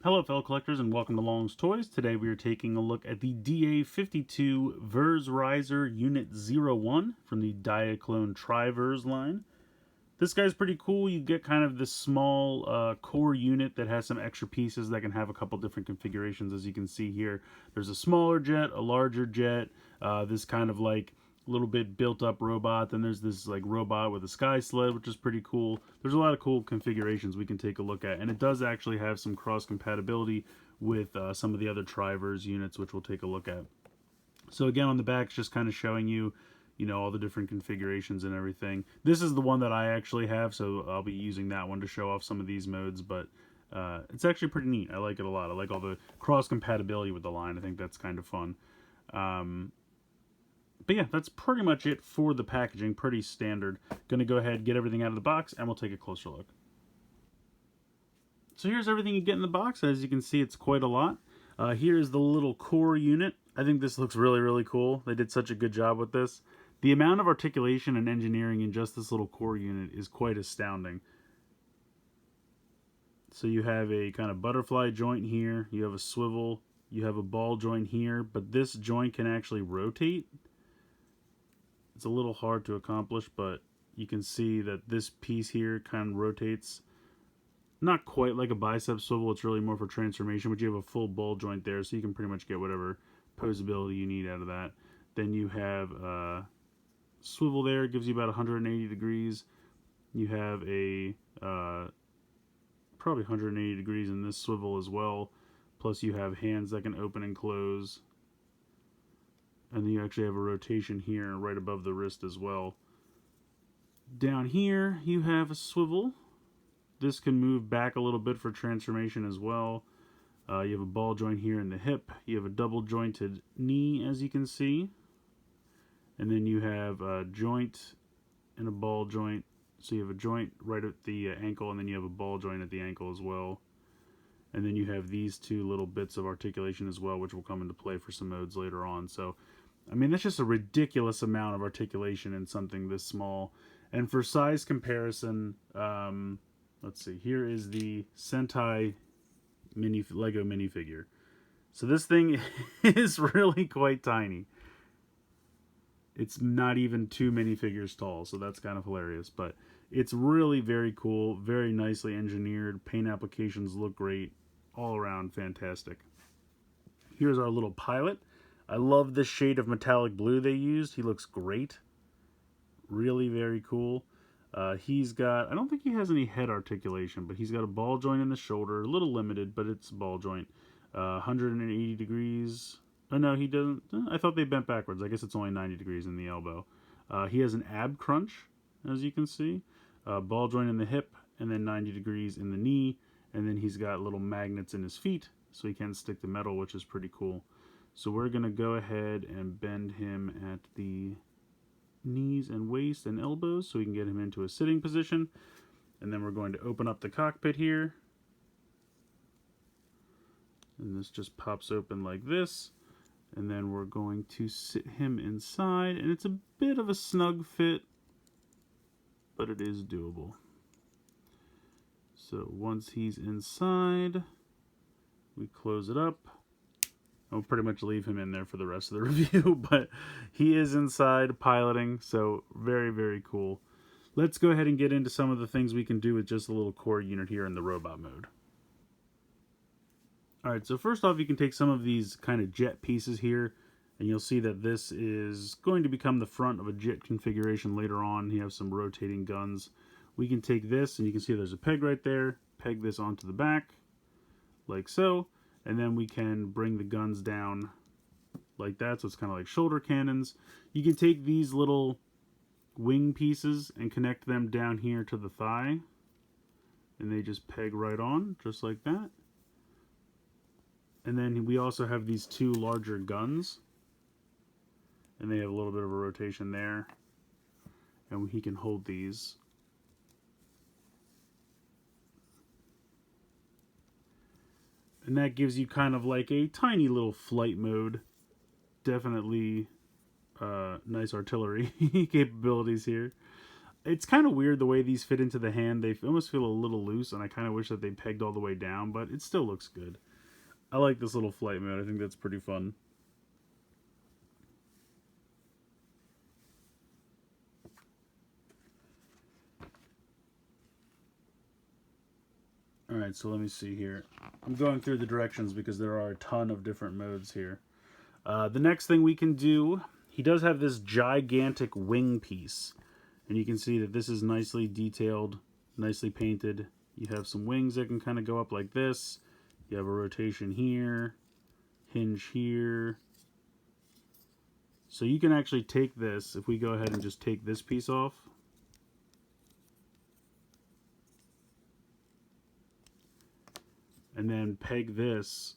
Hello fellow collectors and welcome to Long's Toys. Today we are taking a look at the DA-52 Vers Riser Unit 01 from the Diaclone Tri-Vers line. This guy's pretty cool. You get kind of this small core unit that has some extra pieces that can have a couple different configurations, as you can see here. There's a smaller jet, a larger jet, this kind of like little bit built up robot. Then there's this like robot with a sky sled, which is pretty cool. There's a lot of cool configurations we can take a look at, and it does actually have some cross compatibility with some of the other Tri-Vers units, which we'll take a look at. So again, on the back, it's just kind of showing you, all the different configurations and everything. This is the one that I actually have, so I'll be using that one to show off some of these modes, but it's actually pretty neat. I like it a lot. I like all the cross compatibility with the line. I think that's kind of fun. But yeah, that's pretty much it for the packaging. Pretty standard. Going to go ahead, get everything out of the box, and we'll take a closer look. So here's everything you get in the box. As you can see, it's quite a lot. Here's the little core unit. I think this looks really, really cool. They did such a good job with this. The amount of articulation and engineering in just this little core unit is quite astounding. So you have a kind of butterfly joint here. You have a swivel. You have a ball joint here. But this joint can actually rotate. It's a little hard to accomplish, but you can see that this piece here kind of rotates. Not quite like a bicep swivel, it's really more for transformation, but you have a full ball joint there, so you can pretty much get whatever posability you need out of that. Then you have a swivel there, it gives you about 180 degrees. You have a probably 180 degrees in this swivel as well. Plus you have hands that can open and close. And then you actually have a rotation here right above the wrist as well. Down here you have a swivel. This can move back a little bit for transformation as well. You have a ball joint here in the hip. You have a double jointed knee, as you can see. And then you have a joint and a ball joint. So you have a joint right at the ankle, and then you have a ball joint at the ankle as well. And then you have these two little bits of articulation as well, which will come into play for some modes later on. So, I mean, that's just a ridiculous amount of articulation in something this small. And for size comparison, let's see, here is the Sentai Lego minifigure. So this thing is really quite tiny. It's not even 2 minifigures tall, so that's kind of hilarious. But it's really very cool, very nicely engineered. Paint applications look great. All around fantastic. Here's our little pilot. I love this shade of metallic blue they used. He looks great. Really very cool. He's got, I don't think he has any head articulation, but he's got a ball joint in the shoulder. A little limited, but it's a ball joint. 180 degrees. Oh no, he doesn't. I thought they bent backwards. I guess it's only 90 degrees in the elbow. He has an ab crunch, as you can see. Ball joint in the hip, and then 90 degrees in the knee. And then he's got little magnets in his feet, so he can stick to metal, which is pretty cool. So we're going to go ahead and bend him at the knees and waist and elbows so we can get him into a sitting position. And then we're going to open up the cockpit here. And this just pops open like this. And then we're going to sit him inside. And it's a bit of a snug fit, but it is doable. So once he's inside, we close it up. I'll pretty much leave him in there for the rest of the review, but he is inside piloting, so very, very cool. Let's go ahead and get into some of the things we can do with just a little core unit here in the robot mode. Alright, so first off, you can take some of these kind of jet pieces here, and you'll see that this is going to become the front of a jet configuration later on. You have some rotating guns. We can take this, and you can see there's a peg right there, peg this onto the back, like so, and then we can bring the guns down like that, so it's kind of like shoulder cannons. You can take these little wing pieces and connect them down here to the thigh, and they just peg right on, just like that. And then we also have these two larger guns, and they have a little bit of a rotation there, and he can hold these. And that gives you kind of like a tiny little flight mode. Definitely nice artillery capabilities here. It's kind of weird the way these fit into the hand. They almost feel a little loose, and I kind of wish that they pegged all the way down, but it still looks good. I like this little flight mode. I think that's pretty fun. Alright, so let me see here. I'm going through the directions because there are a ton of different modes here. The next thing we can do, he does have this gigantic wing piece. And you can see that this is nicely detailed, nicely painted. You have some wings that can kind of go up like this. You have a rotation here, hinge here. So you can actually take this, if we go ahead and just take this piece off. And then peg this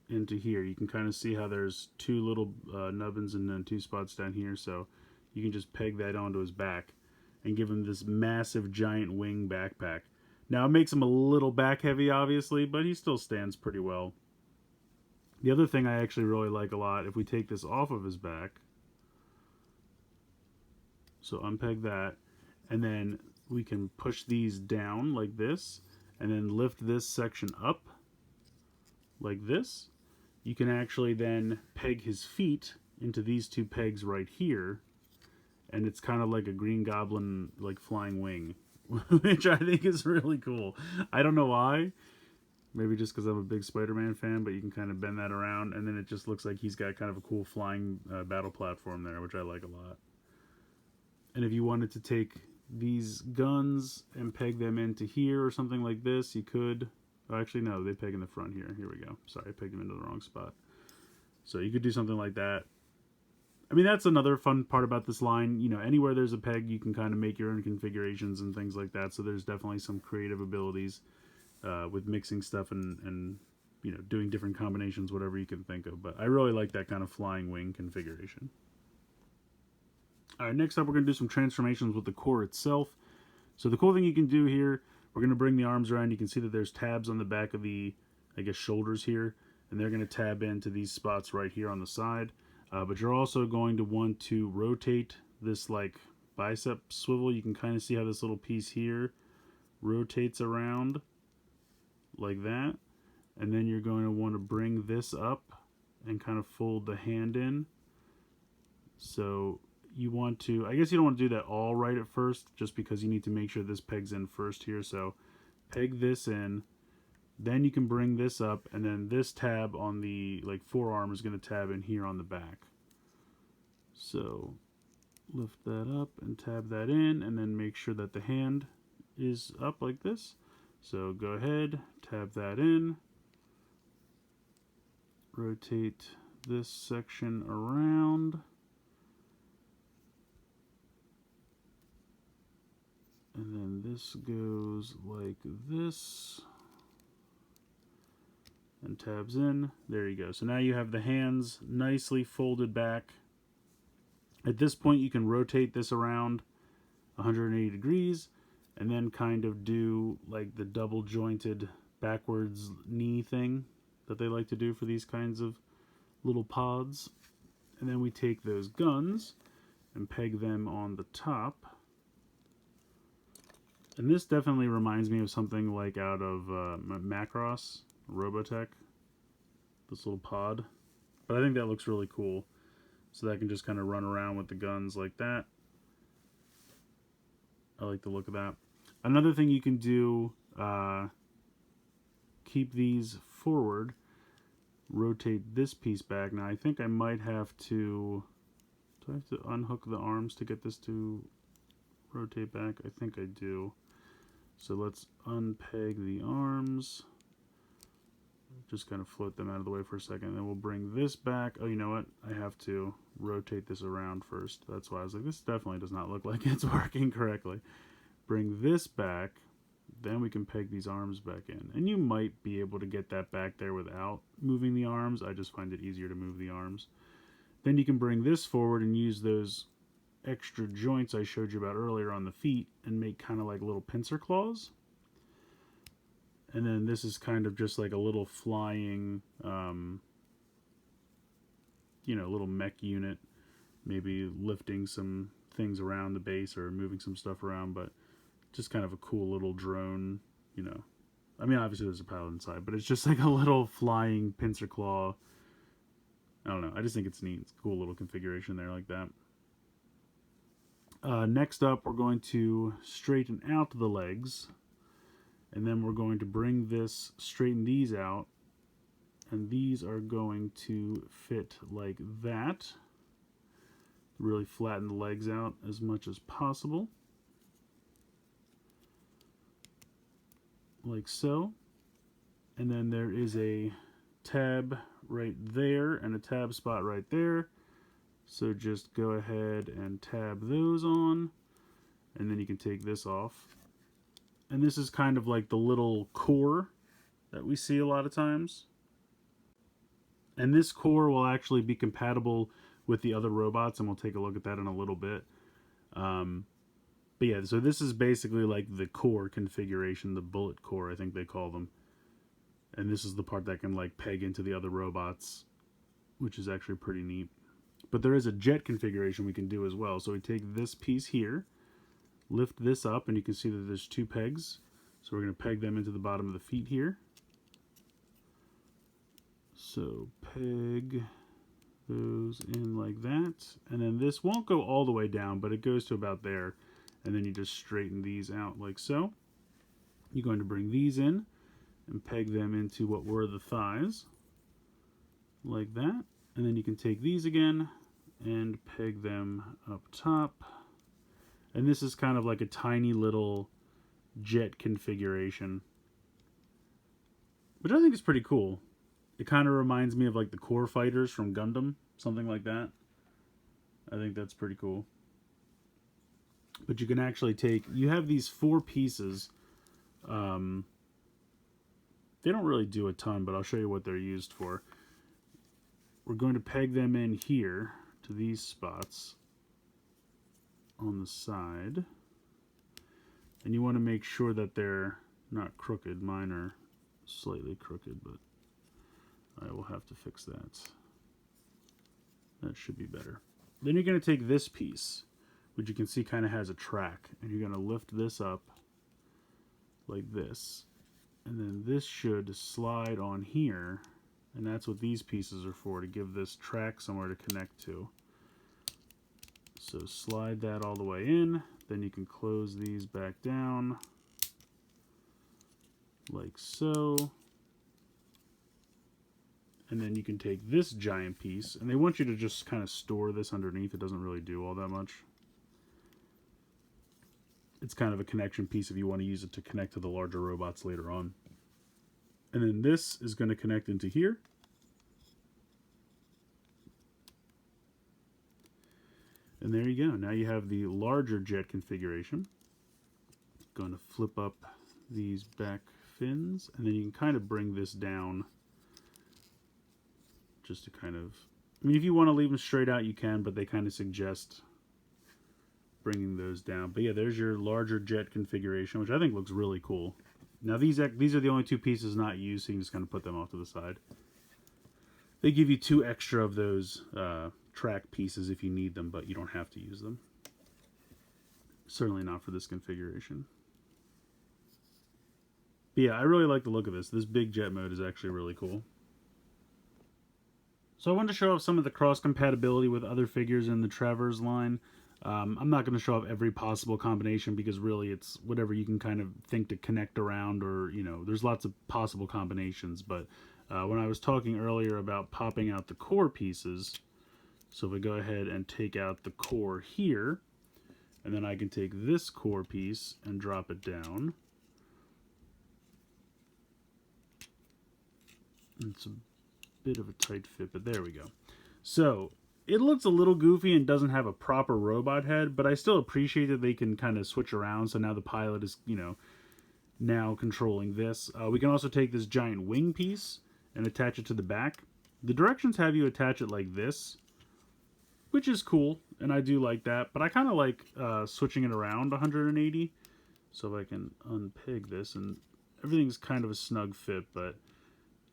into here. You can kind of see how there's two little nubbins and then two spots down here. So you can just peg that onto his back and give him this massive giant wing backpack. Now it makes him a little back heavy obviously, but he still stands pretty well. The other thing I actually really like a lot, if we take this off of his back, so unpeg that, and then we can push these down like this, and then lift this section up like this. You can actually then peg his feet into these two pegs right here, and it's kind of like a Green Goblin like flying wing, which I think is really cool. I don't know why. Maybe just because I'm a big Spider-Man fan, but you can kind of bend that around, and then it just looks like he's got kind of a cool flying battle platform there, which I like a lot. And if you wanted to take these guns and peg them into here or something like this, you could. Oh, actually, no, they peg in the front here. Here we go. Sorry, I pegged them into the wrong spot. So you could do something like that. I mean, that's another fun part about this line. You know, anywhere there's a peg, you can kind of make your own configurations and things like that. So there's definitely some creative abilities with mixing stuff and you know, doing different combinations, whatever you can think of. But I really like that kind of flying wing configuration. All right, next up we're going to do some transformations with the core itself. So the cool thing you can do here, we're going to bring the arms around. You can see that there's tabs on the back of the, I guess, shoulders here. And they're going to tab into these spots right here on the side. But you're also going to want to rotate this like bicep swivel. You can kind of see how this little piece here rotates around like that. And then you're going to want to bring this up and kind of fold the hand in. So you want to, I guess you don't want to do that all right at first, just because you need to make sure this pegs in first here. So peg this in, then you can bring this up, and then this tab on the like forearm is going to tab in here on the back. So lift that up and tab that in, and then make sure that the hand is up like this. So go ahead, tab that in, rotate this section around, and then this goes like this and tabs in. There you go. So now you have the hands nicely folded back. At this point you can rotate this around 180 degrees and then kind of do like the double jointed backwards knee thing that they like to do for these kinds of little pods. And then we take those guns and peg them on the top. And this definitely reminds me of something like out of Macross, Robotech, this little pod. But I think that looks really cool. So that can just kind of run around with the guns like that. I like the look of that. Another thing you can do, keep these forward, rotate this piece back. Now I think I might have to, do I have to unhook the arms to get this to rotate back? I think I do. So let's unpeg the arms. Just kind of float them out of the way for a second. And then we'll bring this back. Oh, you know what? I have to rotate this around first. That's why I was like, this definitely does not look like it's working correctly. Bring this back. Then we can peg these arms back in. And you might be able to get that back there without moving the arms. I just find it easier to move the arms. Then you can bring this forward and use those extra joints I showed you about earlier on the feet and make kind of like little pincer claws. And then this is kind of just like a little flying, you know, little mech unit, maybe lifting some things around the base or moving some stuff around, but just kind of a cool little drone, you know. I mean, obviously there's a pilot inside, but it's just like a little flying pincer claw. I don't know. I just think it's neat. It's a cool little configuration there like that. Next up, we're going to straighten out the legs. And then we're going to bring this, straighten these out. And these are going to fit like that. Really flatten the legs out as much as possible. Like so. And then there is a tab right there and a tab spot right there. So just go ahead and tab those on, and then you can take this off. And this is kind of like the little core that we see a lot of times. And this core will actually be compatible with the other robots, and we'll take a look at that in a little bit. But yeah, so this is basically like the core configuration, the bullet core, I think they call them. And this is the part that can like peg into the other robots, which is actually pretty neat. But there is a jet configuration we can do as well. So we take this piece here, lift this up, and you can see that there's two pegs. So we're going to peg them into the bottom of the feet here. So peg those in like that. And then this won't go all the way down, but it goes to about there. And then you just straighten these out like so. You're going to bring these in and peg them into what were the thighs. Like that. And then you can take these again and peg them up top. And this is kind of like a tiny little jet configuration, which I think is pretty cool. It kind of reminds me of like the core fighters from Gundam, something like that. I think that's pretty cool. But you can actually take, you have these four pieces. They don't really do a ton, but I'll show you what they're used for. We're going to peg them in here to these spots on the side. And you want to make sure that they're not crooked. Mine are slightly crooked, but I will have to fix that. That should be better. Then you're going to take this piece, which you can see kind of has a track, and you're going to lift this up like this. And then this should slide on here. And that's what these pieces are for, to give this track somewhere to connect to. So slide that all the way in. Then you can close these back down. Like so. And then you can take this giant piece. And they want you to just kind of store this underneath. It doesn't really do all that much. It's kind of a connection piece if you want to use it to connect to the larger robots later on. And then this is going to connect into here. And there you go. Now you have the larger jet configuration. Going to flip up these back fins, and then you can kind of bring this down just to kind of, I mean, if you want to leave them straight out, you can, but they kind of suggest bringing those down. But yeah, there's your larger jet configuration, which I think looks really cool. Now these are the only two pieces not used, so you can just kind of put them off to the side. They give you two extra of those track pieces if you need them, but you don't have to use them. Certainly not for this configuration. But yeah, I really like the look of this. This big jet mode is actually really cool. So I wanted to show off some of the cross compatibility with other figures in the Travers line. I'm not going to show off every possible combination because really it's whatever you can kind of think to connect around, or, you know, there's lots of possible combinations. But when I was talking earlier about popping out the core pieces, so if I go ahead and take out the core here, and then I can take this core piece and drop it down. It's a bit of a tight fit, but there we go. So it looks a little goofy and doesn't have a proper robot head, but I still appreciate that they can kind of switch around. So now the pilot is, you know, now controlling this. We can also take this giant wing piece and attach it to the back. The directions have you attach it like this, which is cool, and I do like that, but I kind of like switching it around 180. So if I can unpeg this, and everything's kind of a snug fit, but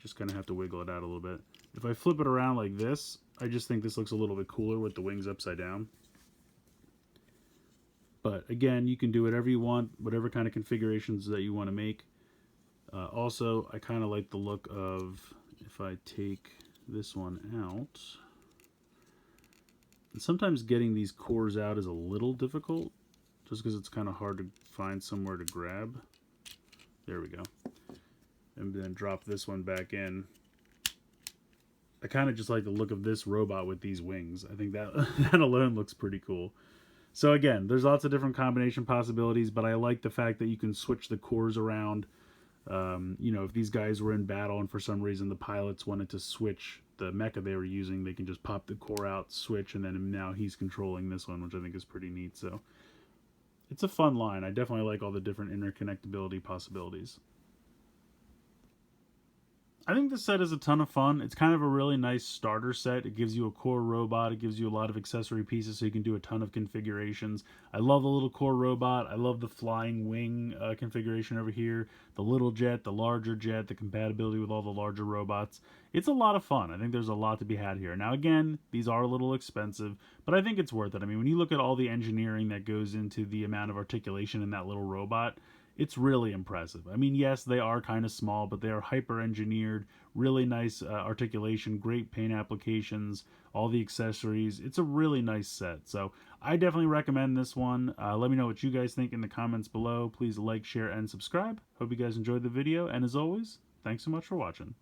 just kind of have to wiggle it out a little bit. If I flip it around like this, I just think this looks a little bit cooler with the wings upside down. But again, you can do whatever you want, whatever kind of configurations that you want to make. Also, I kind of like the look of, if I take this one out, and sometimes getting these cores out is a little difficult, just because it's kind of hard to find somewhere to grab. There we go. And then drop this one back in. I kind of just like the look of this robot with these wings. I think that that alone looks pretty cool. So again, there's lots of different combination possibilities, but I like the fact that you can switch the cores around. You know, if these guys were in battle and for some reason the pilots wanted to switch the mecha they were using, they can just pop the core out, switch, and then now he's controlling this one, which I think is pretty neat. So it's a fun line. I definitely like all the different interconnectability possibilities. I think this set is a ton of fun. It's kind of a really nice starter set. It gives you a core robot. It gives you a lot of accessory pieces so you can do a ton of configurations. I love the little core robot. I love the flying wing configuration over here. The little jet, the larger jet, the compatibility with all the larger robots. It's a lot of fun. I think there's a lot to be had here. Now again, these are a little expensive, but I think it's worth it. I mean, when you look at all the engineering that goes into the amount of articulation in that little robot, it's really impressive. I mean, yes, they are kind of small, but they are hyper engineered, really nice articulation, great paint applications, all the accessories. It's a really nice set. So I definitely recommend this one. Let me know what you guys think in the comments below. Please like, share, and subscribe. Hope you guys enjoyed the video. And as always, thanks so much for watching.